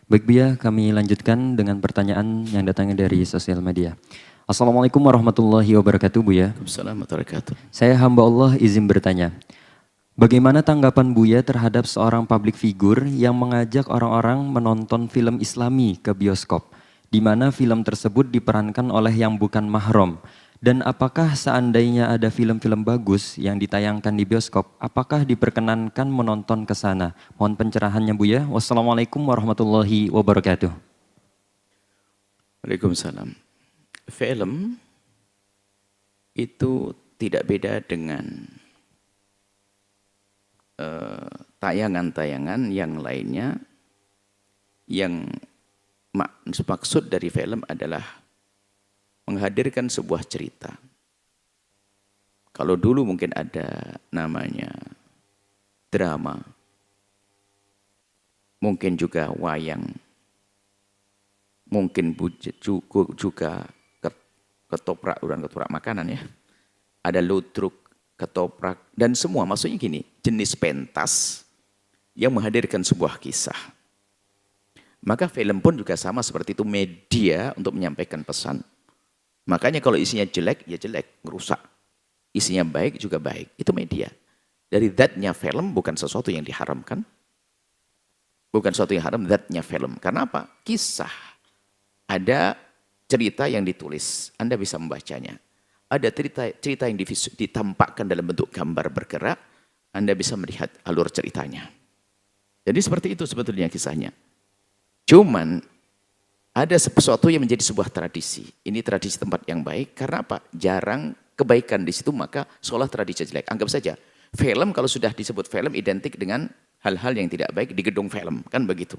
Baik Buya, kami lanjutkan dengan pertanyaan yang datangnya dari sosial media. Assalamualaikum warahmatullahi wabarakatuh Buya. Assalamualaikum warahmatullahi wabarakatuh. Saya hamba Allah izin bertanya. Bagaimana tanggapan Buya terhadap seorang public figure yang mengajak orang-orang menonton film Islami ke bioskop, di mana film tersebut diperankan oleh yang bukan mahram? Dan apakah seandainya ada film-film bagus yang ditayangkan di bioskop, apakah diperkenankan menonton ke sana? Mohon pencerahannya Buya. Wassalamualaikum warahmatullahi wabarakatuh. Waalaikumsalam. Film itu tidak beda dengan tayangan-tayangan yang lainnya yang maksud dari film adalah menghadirkan sebuah cerita. Kalau dulu mungkin ada namanya drama, mungkin juga wayang, mungkin juga ketoprak makanan ya. Ada ludruk, ketoprak, dan semua maksudnya gini, jenis pentas yang menghadirkan sebuah kisah. Maka film pun juga sama seperti itu, media untuk menyampaikan pesan. Makanya kalau isinya jelek, ya jelek, merusak. Isinya baik juga baik, itu media. Dari zatnya film bukan sesuatu yang diharamkan. Bukan sesuatu yang haram, zatnya film. Karena apa? Kisah. Ada cerita yang ditulis, Anda bisa membacanya. Ada cerita yang ditampakkan dalam bentuk gambar bergerak, Anda bisa melihat alur ceritanya. Jadi seperti itu sebetulnya kisahnya. Cuman ada sesuatu yang menjadi sebuah tradisi. Ini tradisi tempat yang baik, karena apa? Jarang kebaikan di situ, maka seolah tradisi jelek. Anggap saja, film kalau sudah disebut film identik dengan hal-hal yang tidak baik di gedung film, kan begitu.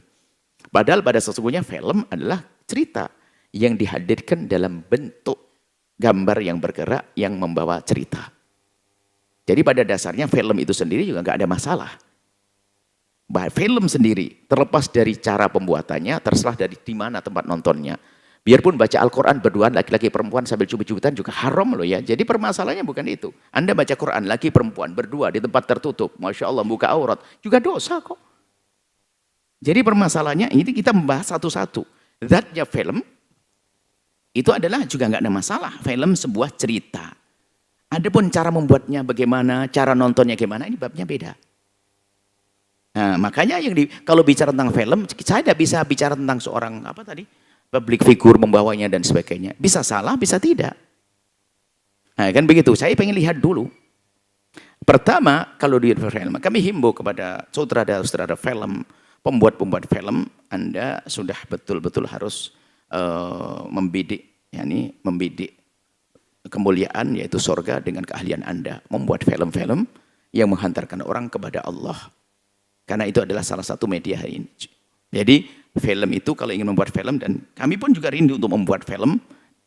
Padahal pada sesungguhnya film adalah cerita yang dihadirkan dalam bentuk gambar yang bergerak yang membawa cerita. Jadi pada dasarnya film itu sendiri juga nggak ada masalah. Film sendiri terlepas dari cara pembuatannya, terserah dari di mana tempat nontonnya. Biarpun baca Al-Quran berduaan laki-laki perempuan sambil cubit-cubitan juga haram loh ya. Jadi permasalahannya bukan itu. Anda baca Quran laki perempuan berdua di tempat tertutup, Masya Allah buka aurat, juga dosa kok. Jadi permasalahannya ini kita membahas satu-satu. Zatnya film itu adalah juga nggak ada masalah. Film sebuah cerita. Adapun cara membuatnya bagaimana, cara nontonnya gimana, ini babnya beda. Nah, makanya kalau bicara tentang film, saya tidak bisa bicara tentang seorang apa tadi, public figure membawanya dan sebagainya. Bisa salah, bisa tidak. Nah, kan begitu. Saya pengen lihat dulu. Pertama, kalau di film, kami himbau kepada sutradara film, pembuat film, Anda sudah betul-betul harus membidik kemuliaan yaitu surga dengan keahlian Anda. Membuat film-film yang menghantarkan orang kepada Allah. Karena itu adalah salah satu media hari ini. Jadi film itu kalau ingin membuat film, dan kami pun juga rindu untuk membuat film,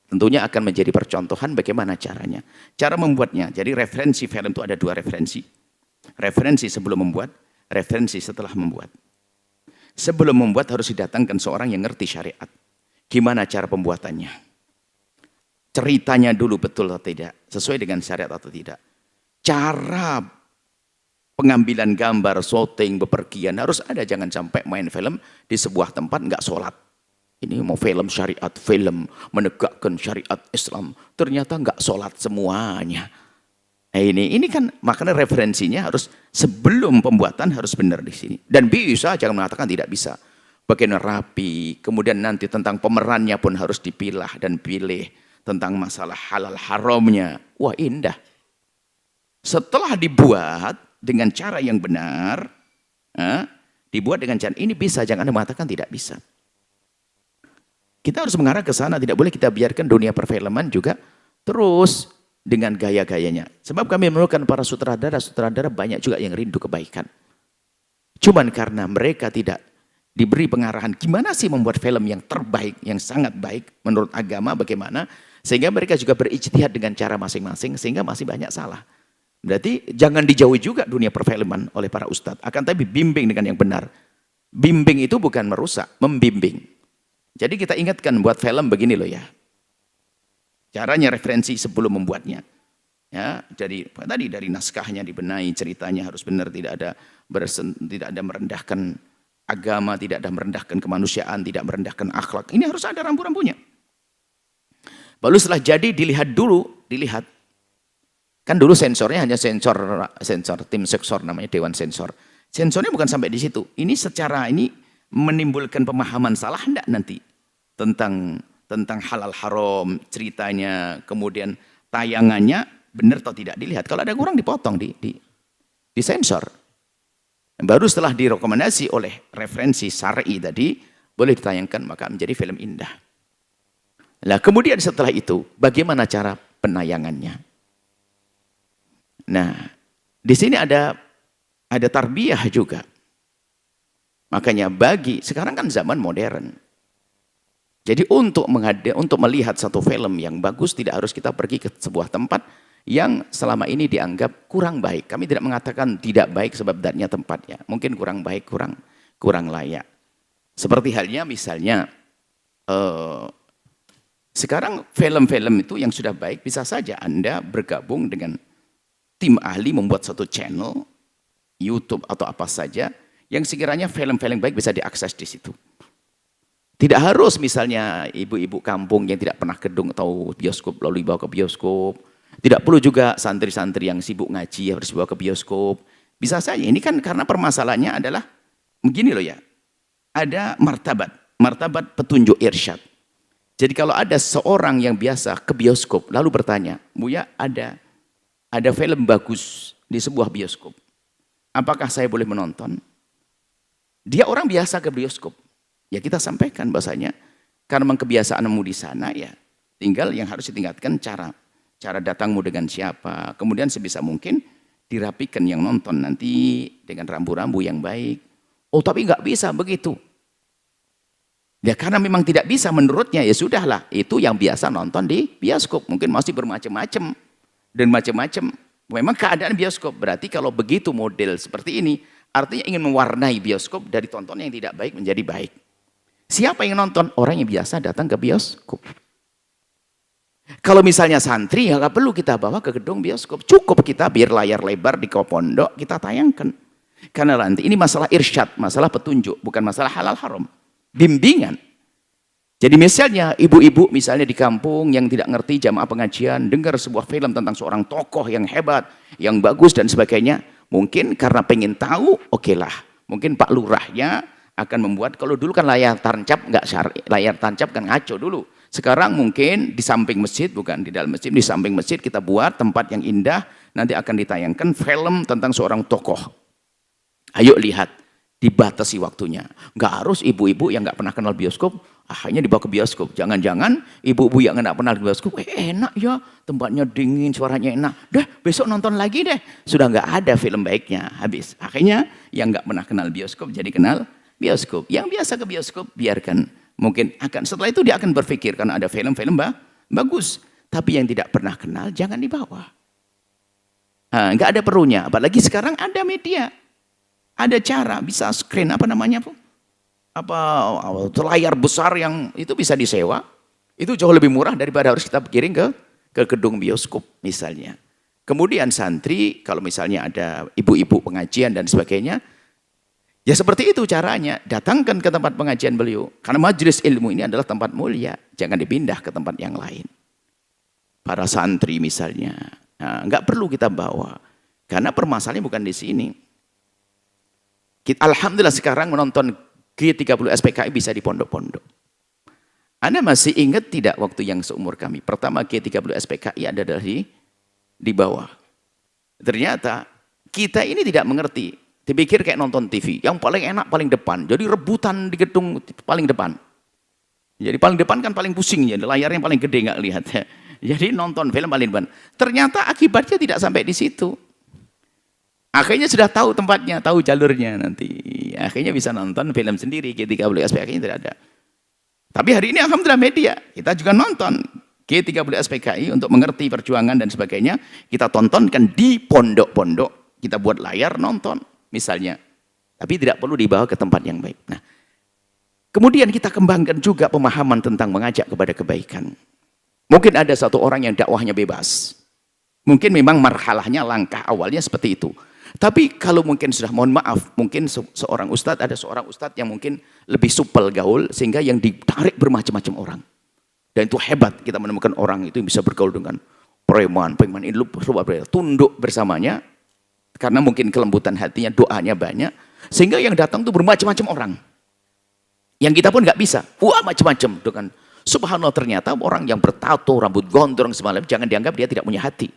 tentunya akan menjadi percontohan bagaimana caranya. Cara membuatnya, jadi referensi film itu ada dua referensi. Referensi sebelum membuat, referensi setelah membuat. Sebelum membuat harus didatangkan seorang yang ngerti syariat. Gimana cara pembuatannya? Ceritanya dulu betul atau tidak? Sesuai dengan syariat atau tidak? Cara pengambilan gambar, syuting, bepergian harus ada. Jangan sampai main film di sebuah tempat nggak sholat. Ini mau film syariat, film menegakkan syariat Islam. Ternyata nggak sholat semuanya. Nah ini kan makanya referensinya harus sebelum pembuatan harus benar di sini. Dan bisa, jangan mengatakan tidak bisa. Bagian rapi, kemudian nanti tentang pemerannya pun harus dipilah dan pilih. Tentang masalah halal haramnya. Wah indah. Setelah dibuat dengan cara yang benar, dibuat dengan cara ini bisa, jangan Anda mengatakan tidak bisa. Kita harus mengarah ke sana, tidak boleh kita biarkan dunia perfilman juga terus dengan gaya-gayanya. Sebab kami memerlukan para sutradara banyak juga yang rindu kebaikan. Cuman karena mereka tidak diberi pengarahan gimana sih membuat film yang terbaik, yang sangat baik menurut agama bagaimana, sehingga mereka juga berijtihad dengan cara masing-masing, sehingga masih banyak salah. Berarti jangan dijauhi juga dunia perfilman oleh para ustadz. Akan tapi bimbing dengan yang benar. Bimbing itu bukan merusak, membimbing. Jadi kita ingatkan buat film begini loh ya. Caranya referensi sebelum membuatnya. Ya, dari naskahnya dibenahi, ceritanya harus benar, tidak ada merendahkan agama, tidak ada merendahkan kemanusiaan, tidak merendahkan akhlak. Ini harus ada rambu-rambunya. Lalu setelah jadi dilihat dulu, dilihat. Kan dulu sensornya hanya sensor tim sensor namanya dewan sensor. Sensornya bukan sampai di situ. Ini secara ini menimbulkan pemahaman salah enggak nanti tentang halal haram ceritanya, kemudian tayangannya benar atau tidak dilihat. Kalau ada kurang dipotong di sensor. Baru setelah direkomendasi oleh referensi syar'i tadi boleh ditayangkan maka menjadi film indah. Nah, kemudian setelah itu bagaimana cara penayangannya? Nah, di sini ada tarbiyah juga. Makanya sekarang kan zaman modern. Jadi untuk melihat satu film yang bagus tidak harus kita pergi ke sebuah tempat yang selama ini dianggap kurang baik. Kami tidak mengatakan tidak baik sebab datnya tempatnya. Mungkin kurang baik, kurang layak. Seperti halnya misalnya sekarang film-film itu yang sudah baik bisa saja Anda bergabung dengan tim ahli membuat satu channel YouTube atau apa saja yang sekiranya film-film baik bisa diakses di situ. Tidak harus misalnya ibu-ibu kampung yang tidak pernah gedung atau bioskop lalu dibawa ke bioskop. Tidak perlu juga santri-santri yang sibuk ngaji harus dibawa ke bioskop. Bisa saja, ini kan karena permasalahannya adalah begini loh ya. Ada martabat petunjuk irsyad. Jadi kalau ada seorang yang biasa ke bioskop lalu bertanya, "Buya, ada film bagus di sebuah bioskop. Apakah saya boleh menonton?" Dia orang biasa ke bioskop. Ya kita sampaikan bahasanya, karena memang kebiasaanmu di sana ya, tinggal yang harus ditingkatkan cara datangmu dengan siapa. Kemudian sebisa mungkin dirapikan yang nonton nanti dengan rambu-rambu yang baik. Oh tapi nggak bisa begitu. Ya karena memang tidak bisa menurutnya ya sudahlah. Itu yang biasa nonton di bioskop. Mungkin masih bermacam-macam. Dan macam-macam. Memang keadaan bioskop. Berarti kalau begitu model seperti ini, artinya ingin mewarnai bioskop dari tontonan yang tidak baik menjadi baik. Siapa yang nonton? Orang yang biasa datang ke bioskop. Kalau misalnya santri, ya nggak perlu kita bawa ke gedung bioskop. Cukup kita biar layar lebar di pondok kita tayangkan. Karena nanti ini masalah irsyad, masalah petunjuk, bukan masalah halal haram. Bimbingan. Jadi misalnya ibu-ibu misalnya di kampung yang tidak ngerti jamaah pengajian, dengar sebuah film tentang seorang tokoh yang hebat, yang bagus dan sebagainya. Mungkin karena pengen tahu, okelah. Mungkin Pak Lurahnya akan membuat, kalau dulu kan layar tancap nggak syar'i, layar tancap kan ngaco dulu. Sekarang mungkin di samping masjid, bukan di dalam masjid, di samping masjid kita buat tempat yang indah, nanti akan ditayangkan film tentang seorang tokoh. Ayo lihat, dibatasi waktunya. Nggak harus ibu-ibu yang nggak pernah kenal bioskop, akhirnya dibawa ke bioskop. Jangan-jangan ibu-ibu yang nggak pernah ke bioskop, enak ya, tempatnya dingin, suaranya enak. Dah, besok nonton lagi deh. Sudah nggak ada film baiknya, habis. Akhirnya yang nggak pernah kenal bioskop jadi kenal bioskop. Yang biasa ke bioskop biarkan. Mungkin setelah itu dia akan berpikir karena ada film-film bagus. Tapi yang tidak pernah kenal jangan dibawa. Nggak ada perlunya. Apalagi sekarang ada media. Ada cara bisa screen layar besar yang itu bisa disewa. Itu jauh lebih murah daripada harus kita kirim ke gedung bioskop misalnya. Kemudian santri kalau misalnya ada ibu-ibu pengajian dan sebagainya, ya seperti itu caranya, datangkan ke tempat pengajian beliau. Karena majelis ilmu ini adalah tempat mulia, jangan dipindah ke tempat yang lain. Para santri misalnya, nggak perlu kita bawa. Karena permasalahannya bukan di sini. Alhamdulillah sekarang menonton G30 SPKI bisa di pondok-pondok. Anda masih ingat tidak waktu yang seumur kami? Pertama G30 SPKI ada di bawah. Ternyata kita ini tidak mengerti. Dipikir kayak nonton TV, yang paling enak paling depan. Jadi rebutan di gedung paling depan. Jadi paling depan kan paling pusing ya, layarnya paling gede nggak lihat. Jadi nonton film paling depan. Ternyata akibatnya tidak sampai di situ. Akhirnya sudah tahu tempatnya, tahu jalurnya nanti. Akhirnya bisa nonton film sendiri, G30 SPKI tidak ada. Tapi hari ini alhamdulillah media, kita juga nonton G30 SPKI untuk mengerti perjuangan dan sebagainya. Kita tontonkan di pondok-pondok, kita buat layar nonton. Misalnya, tapi tidak perlu dibawa ke tempat yang baik. Nah, kemudian kita kembangkan juga pemahaman tentang mengajak kepada kebaikan. Mungkin ada satu orang yang dakwahnya bebas. Mungkin memang marhalahnya langkah awalnya seperti itu. Tapi kalau mungkin sudah, mohon maaf, mungkin seorang ustadz, ada seorang ustadz yang mungkin lebih supel gaul, sehingga yang ditarik bermacam-macam orang. Dan itu hebat, kita menemukan orang itu yang bisa bergaul dengan preman, ini tunduk bersamanya, karena mungkin kelembutan hatinya, doanya banyak, sehingga yang datang itu bermacam-macam orang. Yang kita pun nggak bisa, wah macam-macam. Dengan subhanallah, ternyata orang yang bertato, rambut gondrong semalam, jangan dianggap dia tidak punya hati.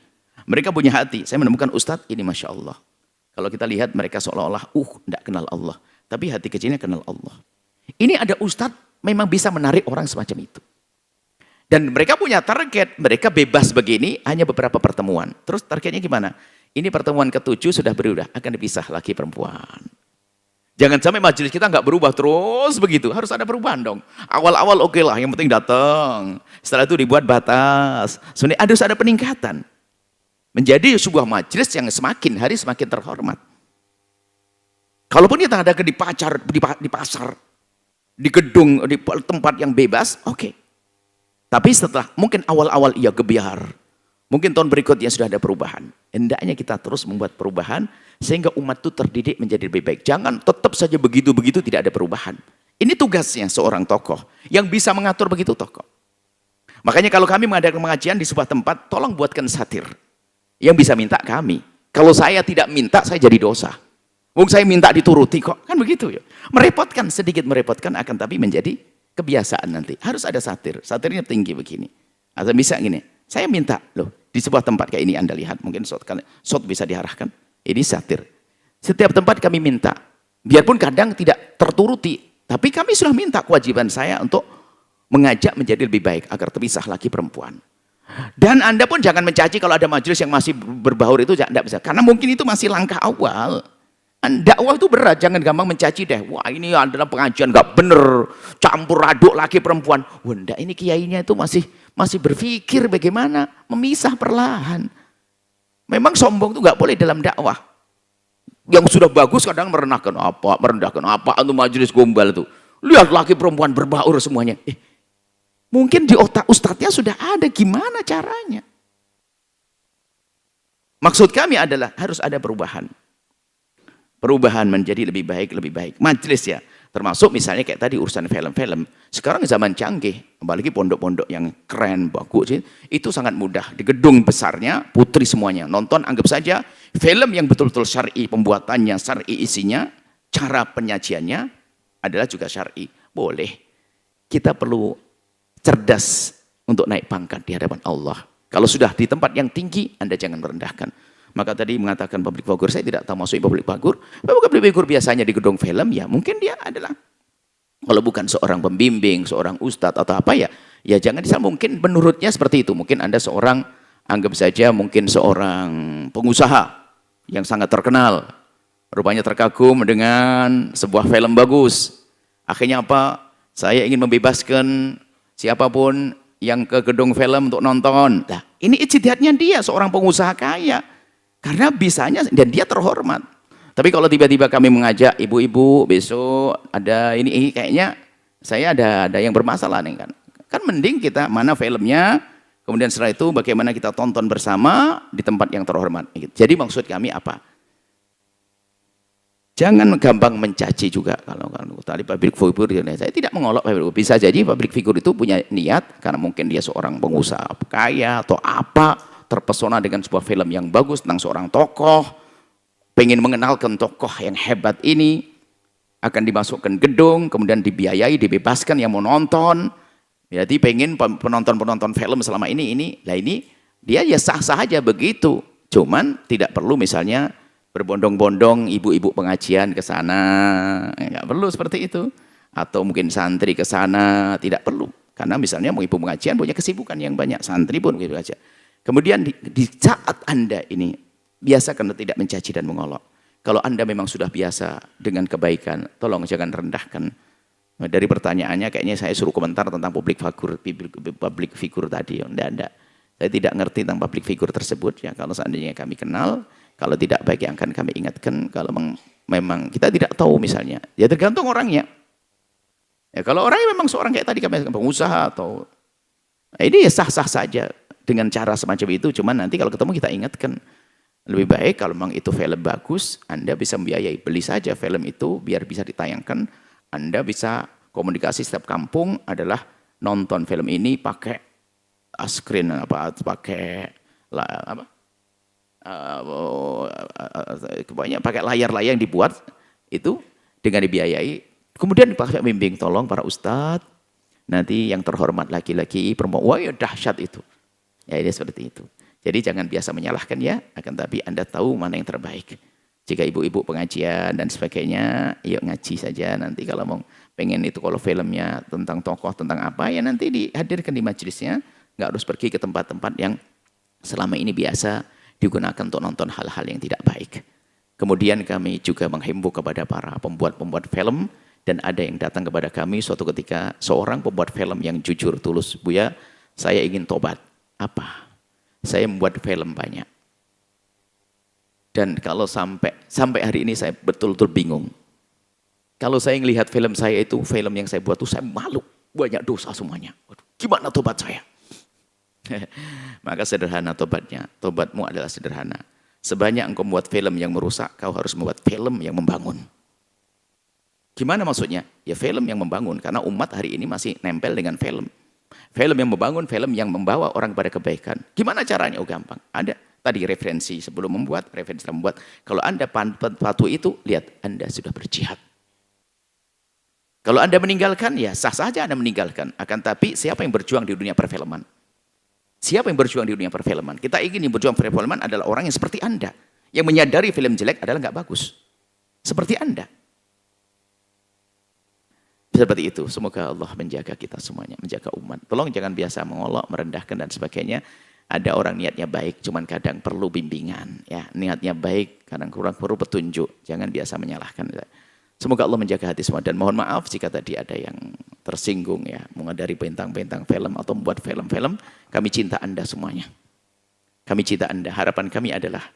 Mereka punya hati. Saya menemukan ustadz ini Masya Allah. Kalau kita lihat mereka seolah-olah tidak kenal Allah. Tapi hati kecilnya kenal Allah. Ini ada ustadz memang bisa menarik orang semacam itu. Dan mereka punya target. Mereka bebas begini hanya beberapa pertemuan. Terus targetnya gimana? Ini pertemuan ke-7 sudah berubah. Akan dipisah laki perempuan. Jangan sampai majelis kita nggak berubah terus begitu. Harus ada perubahan dong. Awal-awal oke lah. Yang penting datang. Setelah itu dibuat batas. Sebenarnya harus ada peningkatan. Menjadi sebuah majelis yang semakin hari semakin terhormat. Kalaupun kita ada di pasar, di gedung, di tempat yang bebas, oke. Tapi setelah, mungkin awal-awal ia gebiar. Mungkin tahun berikutnya sudah ada perubahan. Hendaknya kita terus membuat perubahan, sehingga umat itu terdidik menjadi lebih baik. Jangan tetap saja begitu-begitu tidak ada perubahan. Ini tugasnya seorang tokoh. Yang bisa mengatur begitu tokoh. Makanya kalau kami mengadakan pengajian di sebuah tempat, tolong buatkan satir. Yang bisa minta kami. Kalau saya tidak minta, saya jadi dosa. Wong saya minta dituruti kok. Kan begitu ya. Merepotkan, sedikit merepotkan, akan tapi menjadi kebiasaan nanti. Harus ada satir. Satirnya tinggi begini. Atau bisa gini. Saya minta, loh, di sebuah tempat kayak ini Anda lihat. Mungkin shot bisa diarahkan. Ini satir. Setiap tempat kami minta. Biarpun kadang tidak terturuti. Tapi kami sudah minta, kewajiban saya untuk mengajak menjadi lebih baik. Agar terpisah laki perempuan. Dan Anda pun jangan mencaci kalau ada majelis yang masih berbaur itu tidak bisa. Karena mungkin itu masih langkah awal. Dakwah itu berat, jangan gampang mencaci deh. Wah ini adalah pengajian nggak bener, campur aduk laki perempuan. Wah enggak, ini kiainya itu masih berpikir bagaimana memisah perlahan. Memang sombong itu nggak boleh dalam dakwah. Yang sudah bagus kadang merendahkan apa, untuk majelis gombal itu. Lihat laki perempuan berbaur semuanya. Mungkin di otak ustadznya sudah ada gimana caranya. Maksud kami adalah harus ada perubahan. Perubahan menjadi lebih baik. Majelis ya. Termasuk misalnya kayak tadi urusan film-film. Sekarang zaman canggih. Apalagi pondok-pondok yang keren, bagus. Itu sangat mudah. Di gedung besarnya, putri semuanya. Nonton, anggap saja film yang betul-betul syar'i. Pembuatannya, syar'i isinya. Cara penyajiannya adalah juga syar'i. Boleh. Kita perlu cerdas untuk naik pangkat di hadapan Allah. Kalau sudah di tempat yang tinggi, Anda jangan merendahkan. Maka tadi mengatakan public figure, saya tidak tahu maksudnya public figure. Public figure biasanya di gedung film, ya mungkin dia adalah, kalau bukan seorang pembimbing, seorang ustadz atau apa ya jangan disal, mungkin menurutnya seperti itu. Mungkin Anda seorang, anggap saja mungkin seorang pengusaha yang sangat terkenal. Rupanya terkagum dengan sebuah film bagus. Akhirnya apa? Saya ingin membebaskan siapapun yang ke gedung film untuk nonton. Nah, ini ijtihadnya dia, seorang pengusaha kaya. Karena bisanya, dan dia terhormat. Tapi kalau tiba-tiba kami mengajak ibu-ibu, besok ada ini kayaknya saya ada yang bermasalah nih kan. Kan mending kita mana filmnya, kemudian setelah itu bagaimana kita tonton bersama di tempat yang terhormat. Jadi maksud kami apa? Jangan gampang mencaci juga kalau tadi public figure. Saya tidak mengolok public figure. Bisa jadi public figure itu punya niat karena mungkin dia seorang pengusaha kaya atau apa, terpesona dengan sebuah film yang bagus tentang seorang tokoh, pengen mengenalkan tokoh yang hebat ini, akan dimasukkan gedung, kemudian dibiayai, dibebaskan yang mau nonton. Jadi pengen penonton-penonton film selama ini dia ya sah-sah aja begitu. Cuman tidak perlu misalnya berbondong-bondong ibu-ibu pengajian ke sana, nggak perlu seperti itu. Atau mungkin santri ke sana, tidak perlu. Karena misalnya mau ibu pengajian punya kesibukan yang banyak, santri pun begitu aja. Kemudian di saat Anda ini, biasakan tidak mencaci dan mengolok. Kalau Anda memang sudah biasa dengan kebaikan, tolong jangan rendahkan. Dari pertanyaannya kayaknya saya suruh komentar tentang public figure tadi. Enggak. Saya tidak ngerti tentang public figure tersebut. Ya, kalau seandainya kami kenal, kalau tidak baik yang akan kami ingatkan, kalau memang kita tidak tahu misalnya, ya tergantung orangnya. Ya, kalau orangnya memang seorang kayak tadi kami pengusaha atau ini ya sah-sah saja dengan cara semacam itu. Cuman nanti kalau ketemu kita ingatkan, Lebih baik kalau memang itu film bagus, Anda bisa membiayai. Beli saja film itu biar bisa ditayangkan. Anda bisa komunikasi setiap kampung adalah nonton film ini pakai screen apa, pakai apa, pakai layar-layar yang dibuat itu dengan dibiayai. Kemudian pakai bimbing, tolong para ustadz, nanti yang terhormat laki-laki perempuan, wah ya dahsyat itu. Ya ini seperti itu. Jadi jangan biasa menyalahkan ya, akan tapi Anda tahu mana yang terbaik. Jika ibu-ibu pengajian dan sebagainya, yuk ngaji saja. Nanti kalau mau pengen itu, kalau filmnya tentang tokoh, tentang apa, ya nanti dihadirkan di majelisnya. Nggak harus pergi ke tempat-tempat yang selama ini biasa digunakan untuk nonton hal-hal yang tidak baik. Kemudian kami juga menghimbau kepada para pembuat-pembuat film, dan ada yang datang kepada kami suatu ketika, seorang pembuat film yang jujur, tulus, Buya, saya ingin tobat. Apa? Saya membuat film banyak. Dan kalau sampai hari ini saya betul-betul bingung. Kalau saya melihat film saya itu, film yang saya buat itu, saya malu. Banyak dosa semuanya. Waduh, gimana tobat saya? Maka sederhana tobatnya. Tobatmu adalah sederhana. Sebanyak engkau membuat film yang merusak, kau harus membuat film yang membangun. Gimana maksudnya? Ya film yang membangun. Karena umat hari ini masih nempel dengan film. Film yang membangun, film yang membawa orang pada kebaikan. Gimana caranya? Oh gampang. Ada tadi referensi sebelum membuat, referensi setelah membuat. Kalau Anda patuh itu, lihat Anda sudah berjihad. Kalau Anda meninggalkan, ya sah saja Anda meninggalkan. Akan tapi siapa yang berjuang di dunia perfilman? Siapa yang berjuang di dunia perfilman? Kita ingin yang berjuang perfilman adalah orang yang seperti Anda. Yang menyadari film jelek adalah nggak bagus. Seperti Anda. Seperti itu. Semoga Allah menjaga kita semuanya, menjaga umat. Tolong jangan biasa mengolok, merendahkan dan sebagainya. Ada orang niatnya baik, cuman kadang perlu bimbingan. Ya, niatnya baik, kadang kurang perlu petunjuk. Jangan biasa menyalahkan. Semoga Allah menjaga hati semua. Dan mohon maaf jika tadi ada yang tersinggung ya, mengadari bintang-bintang film atau membuat film-film. Kami cinta Anda semuanya. Kami cinta Anda. Harapan kami adalah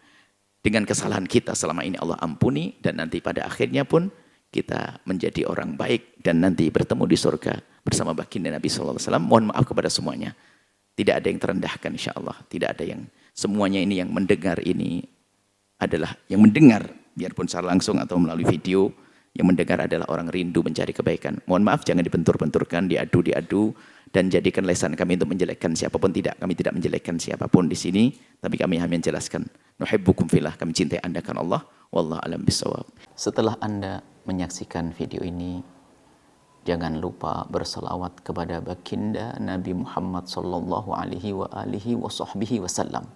dengan kesalahan kita selama ini Allah ampuni, dan nanti pada akhirnya pun kita menjadi orang baik dan nanti bertemu di surga bersama baginda Nabi SAW. Mohon maaf kepada semuanya. Tidak ada yang terendahkan insya Allah. Tidak ada yang, semuanya ini yang mendengar ini adalah, yang mendengar biarpun secara langsung atau melalui video, yang mendengar adalah orang rindu mencari kebaikan. Mohon maaf jangan dibentur-benturkan, diadu-diadu, dan jadikan lesan kami untuk menjelekkan siapapun. Tidak, kami tidak menjelekkan siapapun di sini, tapi kami hanya menjelaskan. Nuhibbukum fillah, kami cintai Anda karena Allah. Wallahu a'lam bishawab. Setelah Anda menyaksikan video ini, jangan lupa berselawat kepada baginda Nabi Muhammad sallallahu alaihi wa alihi wa sahbihi wasallam.